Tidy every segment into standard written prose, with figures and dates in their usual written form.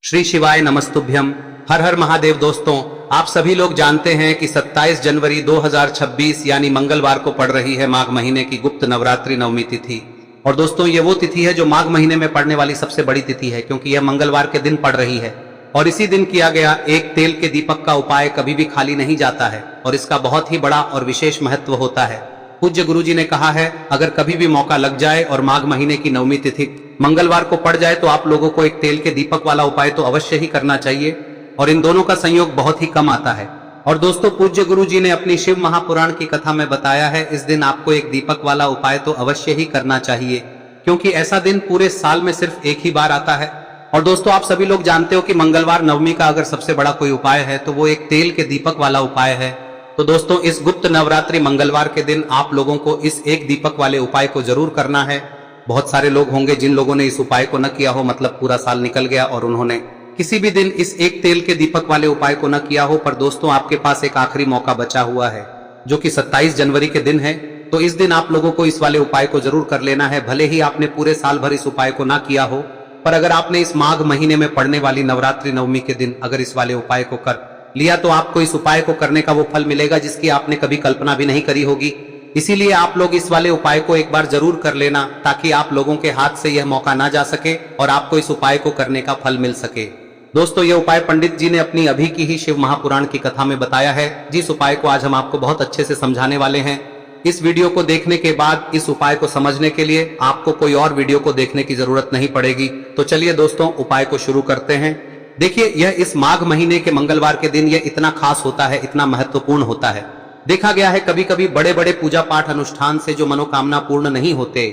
श्री शिवाय नमस्तुभ्यम। हर हर महादेव। दोस्तों, आप सभी लोग जानते हैं कि 27 जनवरी 2026 यानी मंगलवार को पड़ रही है माघ महीने की गुप्त नवरात्रि नवमी तिथि। और दोस्तों, ये वो तिथि है जो माघ महीने में पड़ने वाली सबसे बड़ी तिथि है, क्योंकि यह मंगलवार के दिन पड़ रही है। और इसी दिन किया गया एक तेल के दीपक का उपाय कभी भी खाली नहीं जाता है और इसका बहुत ही बड़ा और विशेष महत्व होता है। पूज्य गुरुजी ने कहा है, अगर कभी भी मौका लग जाए और माघ महीने की नवमी तिथि मंगलवार को पड़ जाए तो आप लोगों को एक तेल के दीपक वाला उपाय तो अवश्य ही करना चाहिए। और इन दोनों का संयोग बहुत ही कम आता है। और दोस्तों, पूज्य गुरुजी ने अपनी शिव महापुराण की कथा में बताया है, इस दिन आपको एक दीपक वाला उपाय तो अवश्य ही करना चाहिए, क्योंकि ऐसा दिन पूरे साल में सिर्फ एक ही बार आता है। और दोस्तों, आप सभी लोग जानते हो कि मंगलवार नवमी का अगर सबसे बड़ा कोई उपाय है तो वो एक तेल के दीपक वाला उपाय है। तो दोस्तों, इस गुप्त नवरात्रि मंगलवार के दिन आप लोगों को इस एक दीपक वाले उपाय को जरूर करना है। बहुत सारे लोग होंगे जिन लोगों ने इस उपाय को न किया हो, मतलब पूरा साल निकल गया और उन्होंने किसी भी दिन इस एक तेल के दीपक वाले उपाय को न किया हो। पर दोस्तों, आपके पास एक आखिरी मौका बचा हुआ है, जो कि 27 जनवरी के दिन है। तो इस दिन आप लोगों को इस वाले उपाय को जरूर कर लेना है। भले ही आपने पूरे साल भर इस उपाय को ना किया हो, पर अगर आपने इस माघ महीने में पड़ने वाली नवरात्रि नवमी के दिन अगर इस वाले उपाय को कर लिया तो आपको इस उपाय को करने का वो फल मिलेगा जिसकी आपने कभी कल्पना भी नहीं करी होगी। इसीलिए आप लोग इस वाले उपाय को एक बार जरूर कर लेना, ताकि आप लोगों के हाथ से यह मौका ना जा सके और आपको इस उपाय को करने का फल मिल सके। दोस्तों, यह उपाय पंडित जी ने अपनी अभी की ही शिव महापुराण की कथा में बताया है, जिस उपाय को आज हम आपको बहुत अच्छे से समझाने वाले हैं। इस वीडियो को देखने के बाद इस उपाय को समझने के लिए आपको कोई और वीडियो को देखने की जरूरत नहीं पड़ेगी। तो चलिए दोस्तों, उपाय को शुरू करते हैं। देखिए, यह इस माघ महीने के मंगलवार के दिन यह इतना खास होता है, इतना महत्वपूर्ण होता है। देखा गया है कभी कभी बड़े बड़े पूजा पाठ अनुष्ठान से जो मनोकामना पूर्ण नहीं होते,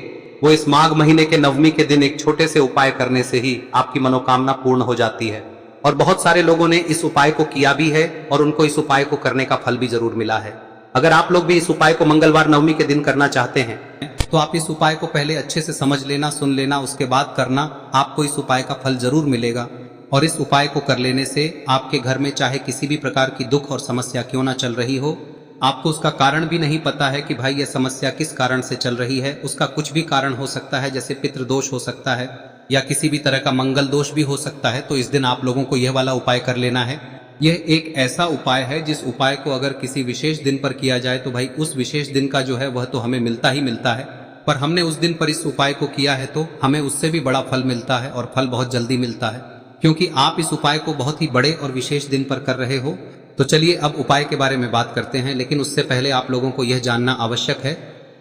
वो इस माघ महीने के नवमी के दिन एक छोटे से उपाय करने से ही आपकी मनोकामना पूर्ण हो जाती है। और बहुत सारे लोगों ने इस उपाय को किया भी है और उनको इस उपाय को करने का फल भी जरूर मिला है। अगर आप लोग भी इस उपाय को मंगलवार नवमी के दिन करना चाहते हैं तो आप इस उपाय को पहले अच्छे से समझ लेना, सुन लेना, उसके बाद करना। आपको इस उपाय का फल जरूर मिलेगा। और इस उपाय को कर लेने से आपके घर में चाहे किसी भी प्रकार की दुख और समस्या क्यों ना चल रही हो, आपको उसका कारण भी नहीं पता है कि भाई यह समस्या किस कारण से चल रही है, उसका कुछ भी कारण हो सकता है, जैसे पितृदोष हो सकता है या किसी भी तरह का मंगल दोष भी हो सकता है। तो इस दिन आप लोगों को यह वाला उपाय कर लेना है। यह एक ऐसा उपाय है जिस उपाय को अगर किसी विशेष दिन पर किया जाए तो भाई उस विशेष दिन का जो है वह तो हमें मिलता ही मिलता है, पर हमने उस दिन पर इस उपाय को किया है तो हमें उससे भी बड़ा फल मिलता है और फल बहुत जल्दी मिलता है, क्योंकि आप इस उपाय को बहुत ही बड़े और विशेष दिन पर कर रहे हो। तो चलिए अब उपाय के बारे में बात करते हैं, लेकिन उससे पहले आप लोगों को यह जानना आवश्यक है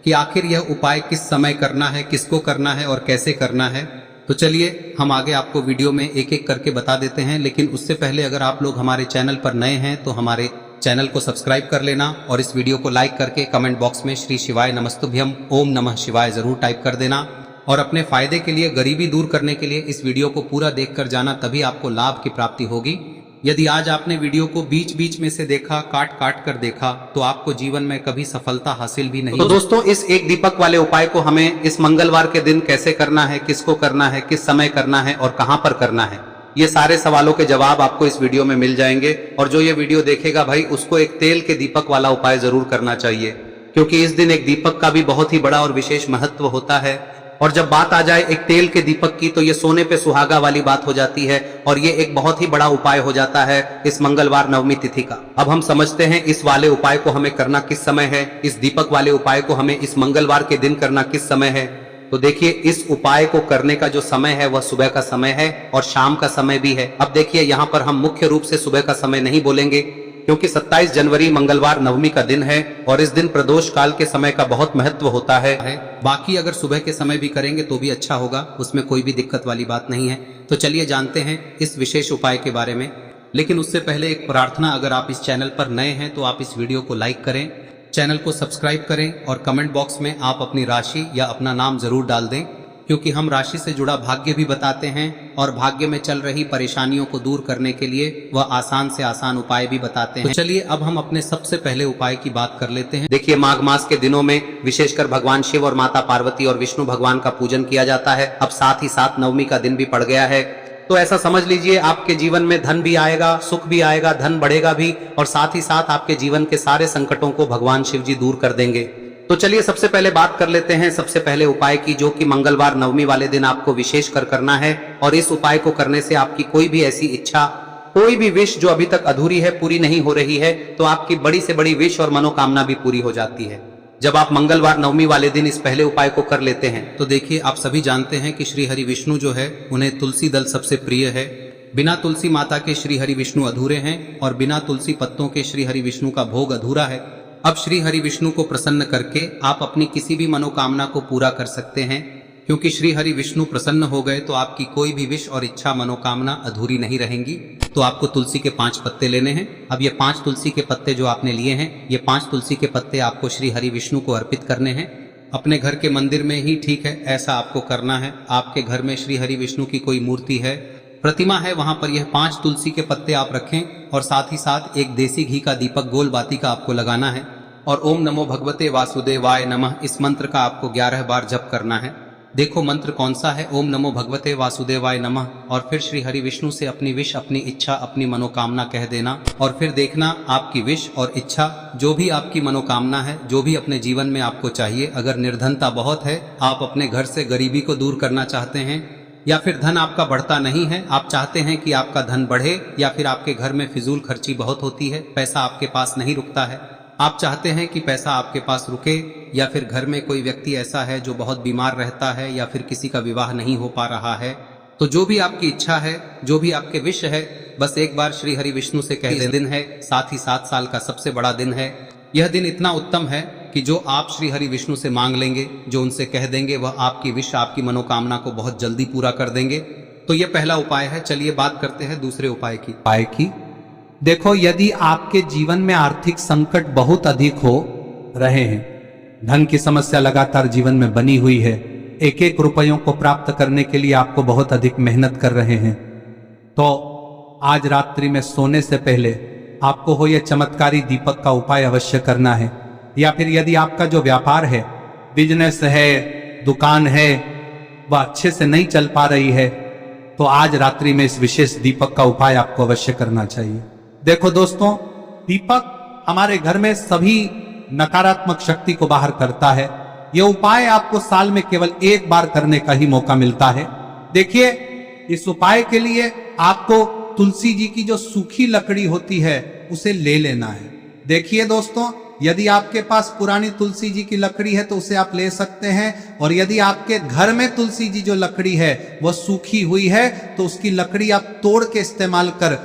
कि आखिर यह उपाय किस समय करना है, किसको करना है और कैसे करना है। तो चलिए हम आगे आपको वीडियो में एक एक करके बता देते हैं, लेकिन उससे पहले अगर आप लोग हमारे चैनल पर नए हैं तो हमारे चैनल को सब्सक्राइब कर लेना और इस वीडियो को लाइक करके कमेंट बॉक्स में श्री शिवाय नमस्तुभ्यम ओम नमः शिवाय जरूर टाइप कर देना। और अपने फायदे के लिए, गरीबी दूर करने के लिए इस वीडियो को पूरा देखकर जाना, तभी आपको लाभ की प्राप्ति होगी। यदि आज आपने वीडियो को बीच बीच में से देखा, काट काट कर देखा, तो आपको जीवन में कभी सफलता हासिल भी नहीं। तो दोस्तों, इस एक दीपक वाले उपाय को हमें इस मंगलवार के दिन कैसे करना है, किसको करना है, किस समय करना है और कहां पर करना है, ये सारे सवालों के जवाब आपको इस वीडियो में मिल जाएंगे। और जो ये वीडियो देखेगा भाई, उसको एक तेल के दीपक वाला उपाय जरूर करना चाहिए, क्योंकि इस दिन एक दीपक का भी बहुत ही बड़ा और विशेष महत्व होता है। और जब बात आ जाए एक तेल के दीपक की, तो ये सोने पे सुहागा वाली बात हो जाती है और ये एक बहुत ही बड़ा उपाय हो जाता है इस मंगलवार नवमी तिथि का। अब हम समझते हैं इस वाले उपाय को हमें करना किस समय है, इस दीपक वाले उपाय को हमें इस मंगलवार के दिन करना किस समय है। तो देखिए, इस उपाय को करने का जो समय है वह सुबह का समय है और शाम का समय भी है। अब देखिए, यहाँ पर हम मुख्य रूप से सुबह का समय नहीं बोलेंगे, क्योंकि 27 जनवरी मंगलवार नवमी का दिन है और इस दिन प्रदोष काल के समय का बहुत महत्व होता है। बाकी अगर सुबह के समय भी करेंगे तो भी अच्छा होगा, उसमें कोई भी दिक्कत वाली बात नहीं है। तो चलिए जानते हैं इस विशेष उपाय के बारे में। लेकिन उससे पहले एक प्रार्थना, अगर आप इस चैनल पर नए हैं तो आप इस वीडियो को लाइक करें, चैनल को सब्सक्राइब करें और कमेंट बॉक्स में आप अपनी राशि या अपना नाम जरूर डाल दें, क्योंकि हम राशि से जुड़ा भाग्य भी बताते हैं और भाग्य में चल रही परेशानियों को दूर करने के लिए वह आसान से आसान उपाय भी बताते हैं। तो चलिए अब हम अपने सबसे पहले उपाय की बात कर लेते हैं। देखिए, माघ मास के दिनों में विशेषकर भगवान शिव और माता पार्वती और विष्णु भगवान का पूजन किया जाता है। अब साथ ही साथ नवमी का दिन भी पड़ गया है, तो ऐसा समझ लीजिए आपके जीवन में धन भी आएगा, सुख भी आएगा, धन बढ़ेगा भी और साथ ही साथ आपके जीवन के सारे संकटों को भगवान शिव जी दूर कर देंगे। तो चलिए सबसे पहले बात कर लेते हैं सबसे पहले उपाय की, जो कि मंगलवार नवमी वाले दिन आपको विशेष कर करना है। और इस उपाय को करने से आपकी कोई भी ऐसी इच्छा, कोई भी विश जो अभी तक अधूरी है, पूरी नहीं हो रही है, तो आपकी बड़ी से बड़ी विश और मनोकामना भी पूरी हो जाती है जब आप मंगलवार नवमी वाले दिन इस पहले उपाय को कर लेते हैं। तो देखिए, आप सभी जानते हैं कि श्री हरि विष्णु जो है उन्हें तुलसी दल सबसे प्रिय है। बिना तुलसी माता के श्री हरि विष्णु अधूरे हैं और बिना तुलसी पत्तों के श्री हरि विष्णु का भोग अधूरा है। अब श्री हरि विष्णु को प्रसन्न करके आप अपनी किसी भी मनोकामना को पूरा कर सकते हैं, क्योंकि श्री हरि विष्णु प्रसन्न हो गए तो आपकी कोई भी विश और इच्छा मनोकामना अधूरी नहीं रहेंगी। तो आपको तुलसी के 5 पत्ते लेने हैं। अब ये 5 तुलसी के पत्ते जो आपने लिए हैं, ये 5 तुलसी के पत्ते आपको श्री हरि विष्णु को अर्पित करने हैं। अपने घर के मंदिर में ही ठीक है, ऐसा आपको करना है। आपके घर में श्री हरि विष्णु की कोई मूर्ति है, प्रतिमा है, वहां पर यह 5 तुलसी के पत्ते आप रखें और साथ ही साथ एक देसी घी का दीपक गोल बाती का आपको लगाना है और ओम नमो भगवते वासुदेवाय नमः इस मंत्र का आपको 11 बार जप करना है। देखो मंत्र कौन सा है, ओम नमो भगवते वासुदेवाय नमः, और फिर श्री हरि विष्णु से अपनी विश, अपनी इच्छा, अपनी मनोकामना कह देना और फिर देखना आपकी विश और इच्छा, जो भी आपकी मनोकामना है, जो भी अपने जीवन में आपको चाहिए। अगर निर्धनता बहुत है, आप अपने घर से गरीबी को दूर करना चाहते हैं, या फिर धन आपका बढ़ता नहीं है, आप चाहते हैं कि आपका धन बढ़े, या फिर आपके घर में फिजूल खर्ची बहुत होती है, पैसा आपके पास नहीं रुकता है, आप चाहते हैं कि पैसा आपके पास रुके, या फिर घर में कोई व्यक्ति ऐसा है जो बहुत बीमार रहता है, या फिर किसी का विवाह नहीं हो पा रहा है, तो जो भी आपकी इच्छा है, जो भी आपके विश है, बस एक बार श्री हरि विष्णु से कह दें। दिन है, साथ ही 7 साल का सबसे बड़ा दिन है। यह दिन इतना उत्तम है कि जो आप श्री हरि विष्णु से मांग लेंगे, जो उनसे कह देंगे, वह आपकी विश, आपकी मनोकामना को बहुत जल्दी पूरा कर देंगे। तो यह पहला उपाय है। चलिए बात करते हैं दूसरे उपाय की। देखो, यदि आपके जीवन में आर्थिक संकट बहुत अधिक हो रहे हैं, धन की समस्या लगातार जीवन में बनी हुई है, एक एक रुपयों को प्राप्त करने के लिए आपको बहुत अधिक मेहनत कर रहे हैं, तो आज रात्रि में सोने से पहले आपको हो यह चमत्कारी दीपक का उपाय अवश्य करना है। या फिर यदि आपका जो व्यापार है, बिजनेस है, दुकान है, वह अच्छे से नहीं चल पा रही है, तो आज रात्रि में इस विशेष दीपक का उपाय आपको अवश्य करना चाहिए। देखो दोस्तों, दीपक हमारे घर में सभी नकारात्मक शक्ति को बाहर करता है। यह उपाय आपको साल में केवल एक बार करने का ही मौका मिलता है। देखिए, इस उपाय के लिए आपको तुलसी जी की जो सूखी लकड़ी होती है उसे ले लेना है। देखिए दोस्तों, यदि आपके पास पुरानी तुलसी जी की लकड़ी है तो उसे आप ले सकते हैं, और यदि आपके घर में तुलसी जी जो लकड़ी है वह सूखी हुई है तो उसकी लकड़ी आप तोड़ के इस्तेमाल कर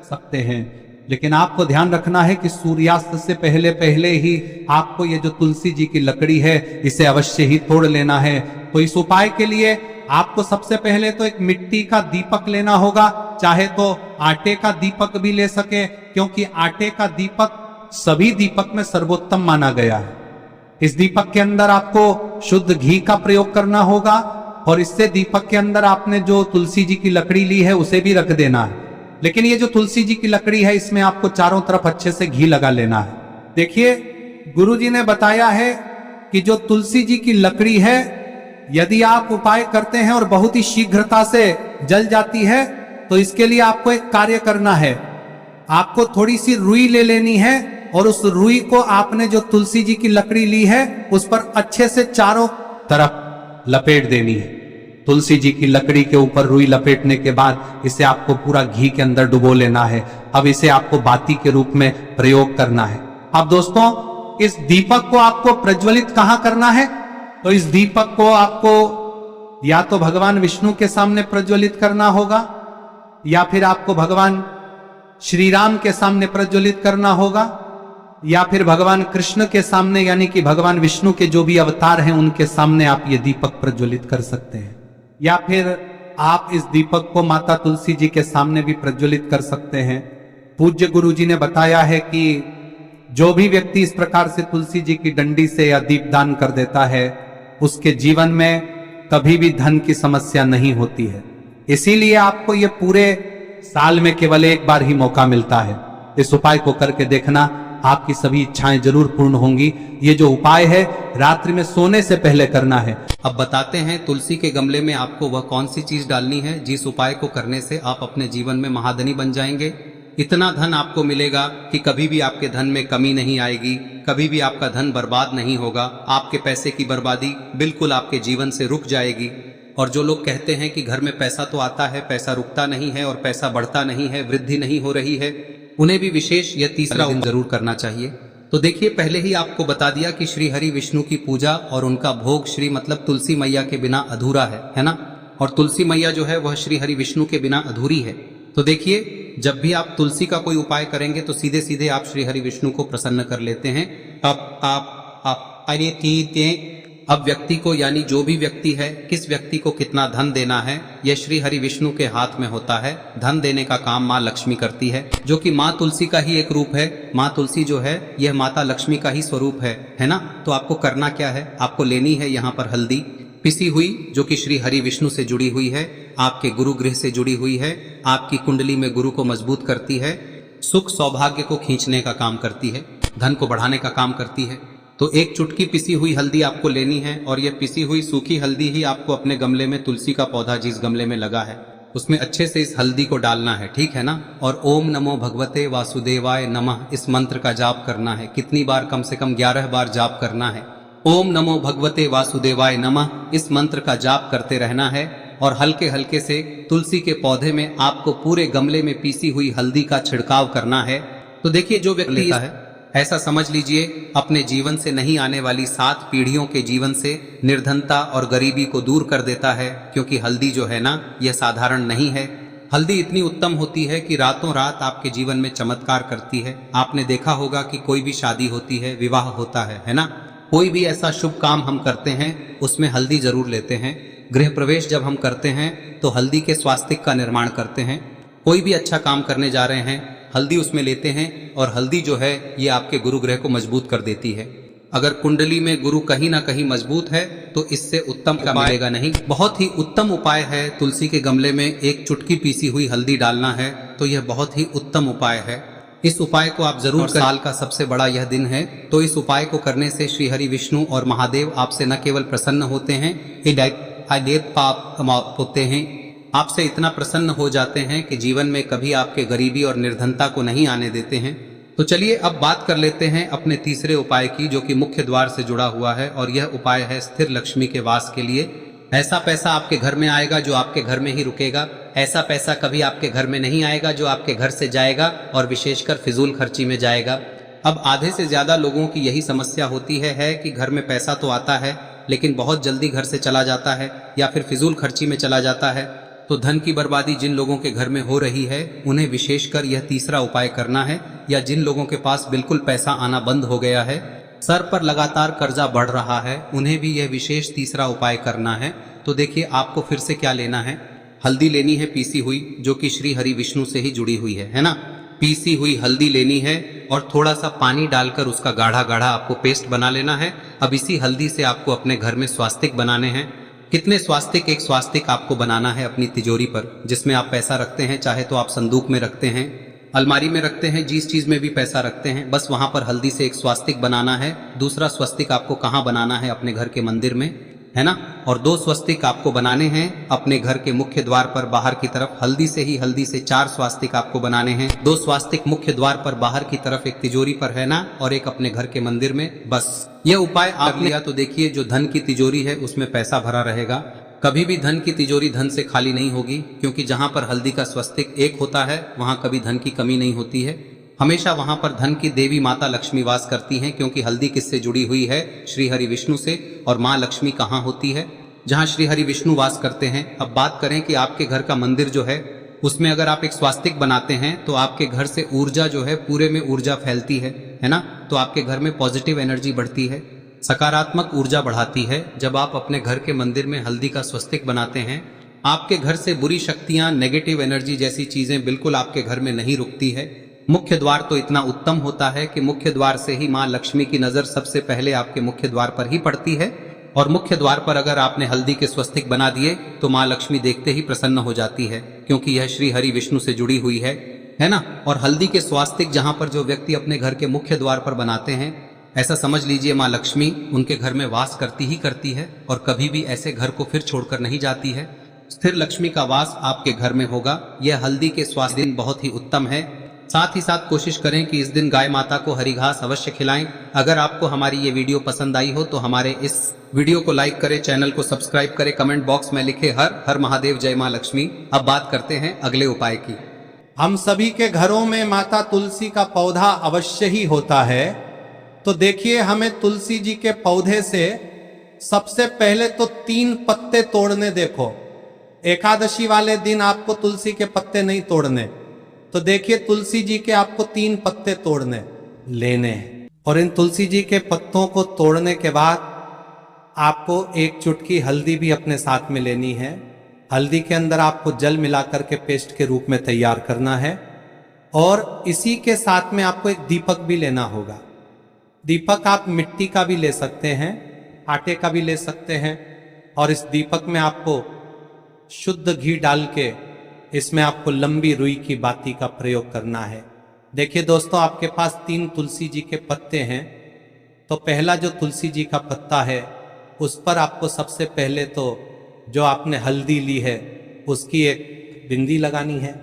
सकते हैं। लेकिन आपको ध्यान रखना है कि सूर्यास्त से पहले पहले ही आपको ये जो तुलसी जी की लकड़ी है इसे अवश्य ही तोड़ लेना है। तो इस उपाय के लिए आपको सबसे पहले तो एक मिट्टी का दीपक लेना होगा, चाहे तो आटे का दीपक भी ले सके, क्योंकि आटे का दीपक सभी दीपक में सर्वोत्तम माना गया है। इस दीपक के अंदर आपको शुद्ध घी का प्रयोग करना होगा, और इससे दीपक के अंदर आपने जो तुलसी जी की लकड़ी ली है उसे भी रख देना है। लेकिन ये जो तुलसी जी की लकड़ी है, इसमें आपको चारों तरफ अच्छे से घी लगा लेना है। देखिए, गुरुजी ने बताया है कि जो तुलसी जी की लकड़ी है, यदि आप उपाय करते हैं और बहुत ही शीघ्रता से जल जाती है, तो इसके लिए आपको एक कार्य करना है। आपको थोड़ी सी रुई ले लेनी है और उस रुई को आपने जो तुलसी जी की लकड़ी ली है उस पर अच्छे से चारों तरफ लपेट देनी है। तुलसी जी की लकड़ी के ऊपर रुई लपेटने के बाद इसे आपको पूरा घी के अंदर डुबो लेना है। अब इसे आपको बाती के रूप में प्रयोग करना है। अब दोस्तों, इस दीपक को आपको प्रज्वलित कहां करना है? तो इस दीपक को आपको या तो भगवान विष्णु के सामने प्रज्वलित करना होगा, या फिर आपको भगवान श्री राम के सामने प्रज्वलित करना होगा, या फिर भगवान कृष्ण के सामने, यानी कि भगवान विष्णु के जो भी अवतार हैं उनके सामने आप ये दीपक प्रज्वलित कर सकते हैं। या फिर आप इस दीपक को माता तुलसी जी के सामने भी प्रज्वलित कर सकते हैं। पूज्य गुरु जी ने बताया है कि जो भी व्यक्ति इस प्रकार से तुलसी जी की डंडी से या दीपदान कर देता है, उसके जीवन में कभी भी धन की समस्या नहीं होती है। इसीलिए आपको ये पूरे साल में केवल एक बार ही मौका मिलता है। इस उपाय को करके देखना, आपकी सभी इच्छाएं जरूर पूर्ण होंगी। ये जो उपाय है रात्रि में सोने से पहले करना है। अब बताते हैं तुलसी के गमले में आपको वह कौन सी चीज डालनी है जिस उपाय को करने से आप अपने जीवन में महाधनी बन जाएंगे। इतना धन आपको मिलेगा कि कभी भी आपके धन में कमी नहीं आएगी, कभी भी आपका धन बर्बाद नहीं होगा। आपके पैसे की बर्बादी बिल्कुल आपके जीवन से रुक जाएगी। और जो लोग कहते हैं कि घर में पैसा तो आता है, पैसा रुकता नहीं है और पैसा बढ़ता नहीं है, वृद्धि नहीं हो रही है, उन्हें भी विशेष यह तीसरा दिन जरूर करना चाहिए। तो देखिए, पहले ही आपको बता दिया कि श्री हरि विष्णु की पूजा और उनका भोग श्री मतलब तुलसी मैया के बिना अधूरा है ना। और तुलसी मैया जो है वह श्री हरि विष्णु के बिना अधूरी है। तो देखिए, जब भी आप तुलसी का कोई उपाय करेंगे तो सीधे सीधे आप श्री हरि विष्णु को प्रसन्न कर लेते हैं। अब व्यक्ति को, यानी जो भी व्यक्ति है, किस व्यक्ति को कितना धन देना है, यह श्री हरि विष्णु के हाथ में होता है। धन देने का काम माँ लक्ष्मी करती है, जो कि माँ तुलसी का ही एक रूप है। माँ तुलसी जो है यह माता लक्ष्मी का ही स्वरूप है ना। तो आपको करना क्या है, आपको लेनी है यहाँ पर हल्दी पिसी हुई, जो कि श्री हरि विष्णु से जुड़ी हुई है, आपके गुरु गृह से जुड़ी हुई है, आपकी कुंडली में गुरु को मजबूत करती है, सुख सौभाग्य को खींचने का काम करती है, धन को बढ़ाने का काम करती है। तो एक चुटकी पिसी हुई हल्दी आपको लेनी है और यह पिसी हुई सूखी हल्दी ही आपको अपने गमले में, तुलसी का पौधा जिस गमले में लगा है उसमें अच्छे से इस हल्दी को डालना है, ठीक है ना। और ओम नमो भगवते वासुदेवाय नमः इस मंत्र का जाप करना है। कितनी बार? कम से कम 11 बार जाप करना है। ओम नमो भगवते वासुदेवाय नमः इस मंत्र का जाप करते रहना है और हल्के हल्के से तुलसी के पौधे में आपको पूरे गमले में पीसी हुई हल्दी का छिड़काव करना है। तो देखिए, जो व्यक्ति लेता है, ऐसा समझ लीजिए अपने जीवन से नहीं आने वाली 7 पीढ़ियों के जीवन से निर्धनता और गरीबी को दूर कर देता है। क्योंकि हल्दी जो है ना, यह साधारण नहीं है। हल्दी इतनी उत्तम होती है कि रातों रात आपके जीवन में चमत्कार करती है। आपने देखा होगा कि कोई भी शादी होती है, विवाह होता है ना, कोई भी ऐसा शुभ काम हम करते हैं उसमें हल्दी जरूर लेते हैं। गृह प्रवेश जब हम करते हैं तो हल्दी के स्वास्तिक का निर्माण करते हैं। कोई भी अच्छा काम करने जा रहे हैं, हल्दी उसमें लेते हैं और हल्दी जो है ये आपके गुरु ग्रह को मजबूत कर देती है। अगर कुंडली में गुरु कहीं ना कहीं मजबूत है तो इससे उत्तम का मिलेगा नहीं। बहुत ही उत्तम उपाय है, तुलसी के गमले में एक चुटकी पीसी हुई हल्दी डालना है, तो यह बहुत ही उत्तम उपाय है। इस उपाय को आप जरूर करें। साल का सबसे बड़ा यह दिन है, तो इस उपाय को करने से श्री हरि विष्णु और महादेव आपसे न केवल प्रसन्न होते हैं, पाप होते हैं, आपसे इतना प्रसन्न हो जाते हैं कि जीवन में कभी आपके गरीबी और निर्धनता को नहीं आने देते हैं। तो चलिए अब बात कर लेते हैं अपने तीसरे उपाय की, जो कि मुख्य द्वार से जुड़ा हुआ है। और यह उपाय है स्थिर लक्ष्मी के वास के लिए। ऐसा पैसा आपके घर में आएगा जो आपके घर में ही रुकेगा। ऐसा पैसा कभी आपके घर में नहीं आएगा जो आपके घर से जाएगा और विशेषकर फिजूल खर्ची में जाएगा। अब आधे से ज्यादा लोगों की यही समस्या होती है कि घर में पैसा तो आता है लेकिन बहुत जल्दी घर से चला जाता है या फिर फिजूल खर्ची में चला जाता है। तो धन की बर्बादी जिन लोगों के घर में हो रही है उन्हें विशेषकर यह तीसरा उपाय करना है। या जिन लोगों के पास बिल्कुल पैसा आना बंद हो गया है, सर पर लगातार कर्जा बढ़ रहा है, उन्हें भी यह विशेष तीसरा उपाय करना है। तो देखिए, आपको फिर से क्या लेना है, हल्दी लेनी है पीसी हुई, जो कि श्री हरि विष्णु से ही जुड़ी हुई है ना। पीसी हुई हल्दी लेनी है और थोड़ा सा पानी डालकर उसका गाढ़ा गाढ़ा आपको पेस्ट बना लेना है। अब इसी हल्दी से आपको अपने घर में स्वास्तिक बनाने हैं। कितने स्वास्तिक? एक स्वास्तिक आपको बनाना है अपनी तिजोरी पर, जिसमें आप पैसा रखते हैं। चाहे तो आप संदूक में रखते हैं, अलमारी में रखते हैं, जिस चीज में भी पैसा रखते हैं, बस वहां पर हल्दी से एक स्वास्तिक बनाना है। दूसरा स्वस्तिक आपको कहाँ बनाना है? अपने घर के मंदिर में, है ना। और 2 स्वस्तिक आपको बनाने हैं अपने घर के मुख्य द्वार पर बाहर की तरफ। हल्दी से 4 स्वास्तिक आपको बनाने हैं। 2 स्वास्तिक मुख्य द्वार पर बाहर की तरफ, एक तिजोरी पर, है ना, और एक अपने घर के मंदिर में। बस यह उपाय आप लिया तो देखिए, जो धन की तिजोरी है उसमें पैसा भरा रहेगा। कभी भी धन की तिजोरी धन से खाली नहीं होगी, क्योंकि जहां पर हल्दी का स्वस्तिक एक होता है वहां कभी धन की कमी नहीं होती है। हमेशा वहां पर धन की देवी माता लक्ष्मी वास करती हैं, क्योंकि हल्दी किससे जुड़ी हुई है? श्री हरि विष्णु से। और माँ लक्ष्मी कहाँ होती है? जहाँ श्री हरि विष्णु वास करते हैं। अब बात करें कि आपके घर का मंदिर जो है उसमें अगर आप एक स्वास्तिक बनाते हैं तो आपके घर से ऊर्जा जो है, पूरे में ऊर्जा फैलती है ना। तो आपके घर में पॉजिटिव एनर्जी बढ़ती है, सकारात्मक ऊर्जा बढ़ाती है। जब आप अपने घर के मंदिर में हल्दी का स्वस्तिक बनाते हैं, आपके घर से बुरी शक्तियां, नेगेटिव एनर्जी जैसी चीजें बिल्कुल आपके घर में नहीं रुकती है। मुख्य द्वार तो इतना उत्तम होता है कि मुख्य द्वार से ही माँ लक्ष्मी की नजर सबसे पहले आपके मुख्य द्वार पर ही पड़ती है। और मुख्य द्वार पर अगर आपने हल्दी के स्वस्तिक बना दिए तो माँ लक्ष्मी देखते ही प्रसन्न हो जाती है, क्योंकि यह श्री हरि विष्णु से जुड़ी हुई है ना। और हल्दी के स्वास्तिक जहां पर जो व्यक्ति अपने घर के मुख्य द्वार पर बनाते हैं, ऐसा समझ लीजिए माँ लक्ष्मी उनके घर में वास करती ही करती है और कभी भी ऐसे घर को फिर छोड़कर नहीं जाती है। स्थिर लक्ष्मी का वास आपके घर में होगा। यह हल्दी के स्वास्तिक बहुत ही उत्तम है। साथ ही साथ कोशिश करें कि इस दिन गाय माता को हरी घास अवश्य खिलाएं। अगर आपको हमारी ये वीडियो पसंद आई हो तो हमारे इस वीडियो को लाइक करें, चैनल को सब्सक्राइब करें, कमेंट बॉक्स में लिखे हर हर महादेव, जय मां लक्ष्मी। अब बात करते हैं अगले उपाय की। हम सभी के घरों में माता तुलसी का पौधा अवश्य ही होता है। तो देखिए, हमें तुलसी जी के पौधे से सबसे पहले तो 3 पत्ते तोड़ने। देखो, एकादशी वाले दिन आपको तुलसी के पत्ते नहीं तोड़ने, तो देखिए तुलसी जी के आपको 3 पत्ते तोड़ने लेने हैं। और इन तुलसी जी के पत्तों को तोड़ने के बाद आपको 1 चुटकी हल्दी भी अपने साथ में लेनी है। हल्दी के अंदर आपको जल मिलाकर के पेस्ट के रूप में तैयार करना है। और इसी के साथ में आपको एक दीपक भी लेना होगा। दीपक आप मिट्टी का भी ले सकते हैं, आटे का भी ले सकते हैं। और इस दीपक में आपको शुद्ध घी डाल के इसमें आपको लंबी रुई की बाती का प्रयोग करना है। देखिए दोस्तों, आपके पास 3 तुलसी जी के पत्ते हैं। तो पहला जो तुलसी जी का पत्ता है उस पर आपको सबसे पहले तो जो आपने हल्दी ली है उसकी एक बिंदी लगानी है।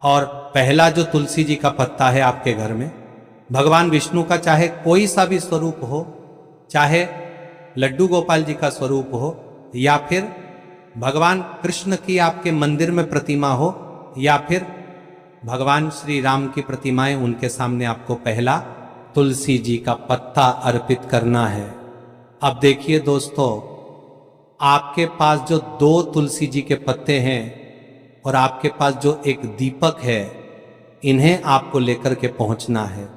और पहला जो तुलसी जी का पत्ता है आपके घर में, भगवान विष्णु का चाहे कोई सा भी स्वरूप हो, चाहे लड्डू गोपाल जी का स्वरूप हो, या फिर भगवान कृष्ण की आपके मंदिर में प्रतिमा हो, या फिर भगवान श्री राम की प्रतिमाएं, उनके सामने आपको पहला तुलसी जी का पत्ता अर्पित करना है। अब देखिए दोस्तों, आपके पास जो 2 तुलसी जी के पत्ते हैं और आपके पास जो एक दीपक है, इन्हें आपको लेकर के पहुंचना है।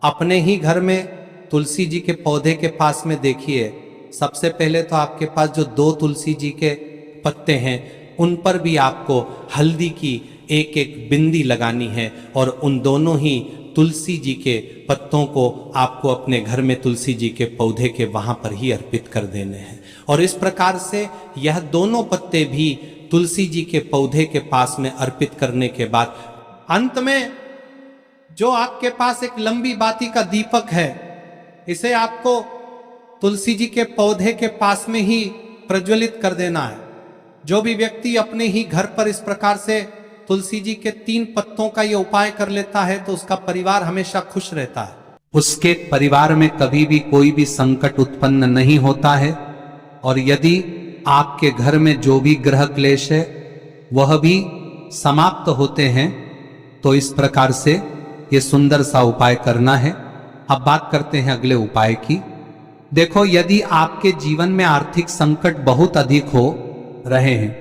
अपने ही घर में तुलसी जी के पौधे के पास में देखिए, सबसे पहले तो आपके पास जो 2 तुलसी जी के पत्ते हैं उन पर भी आपको हल्दी की एक एक बिंदी लगानी है। और उन दोनों ही तुलसी जी के पत्तों को आपको अपने घर में तुलसी जी के पौधे के वहां पर ही अर्पित कर देने हैं। और इस प्रकार से यह दोनों पत्ते भी तुलसी जी के पौधे के पास में अर्पित करने के बाद अंत में जो आपके पास एक लंबी बाती का दीपक है, इसे आपको तुलसी जी के पौधे के पास में ही प्रज्वलित कर देना है। जो भी व्यक्ति अपने ही घर पर इस प्रकार से तुलसी जी के 3 पत्तों का ये उपाय कर लेता है तो उसका परिवार हमेशा खुश रहता है। उसके परिवार में कभी भी कोई भी संकट उत्पन्न नहीं होता है। और यदि आपके घर में जो भी ग्रह क्लेश है वह भी समाप्त होते हैं। तो इस प्रकार से ये सुंदर सा उपाय करना है। अब बात करते हैं अगले उपाय की। देखो, यदि आपके जीवन में आर्थिक संकट बहुत अधिक हो रहे हैं,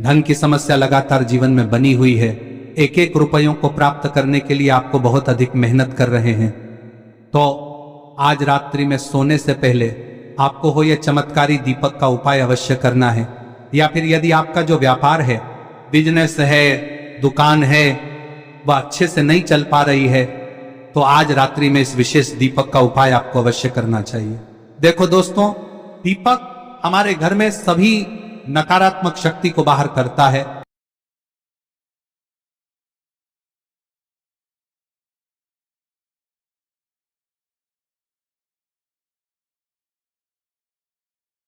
धन की समस्या लगातार जीवन में बनी हुई है, एक एक रुपयों को प्राप्त करने के लिए आपको बहुत अधिक मेहनत कर रहे हैं, तो आज रात्रि में सोने से पहले आपको हो यह चमत्कारी दीपक का उपाय अवश्य करना है। या फिर यदि आपका जो व्यापार है, बिजनेस है, दुकान है, वह अच्छे से नहीं चल पा रही है, तो आज रात्रि में इस विशेष दीपक का उपाय आपको अवश्य करना चाहिए। देखो दोस्तों, दीपक हमारे घर में सभी नकारात्मक शक्ति को बाहर करता है।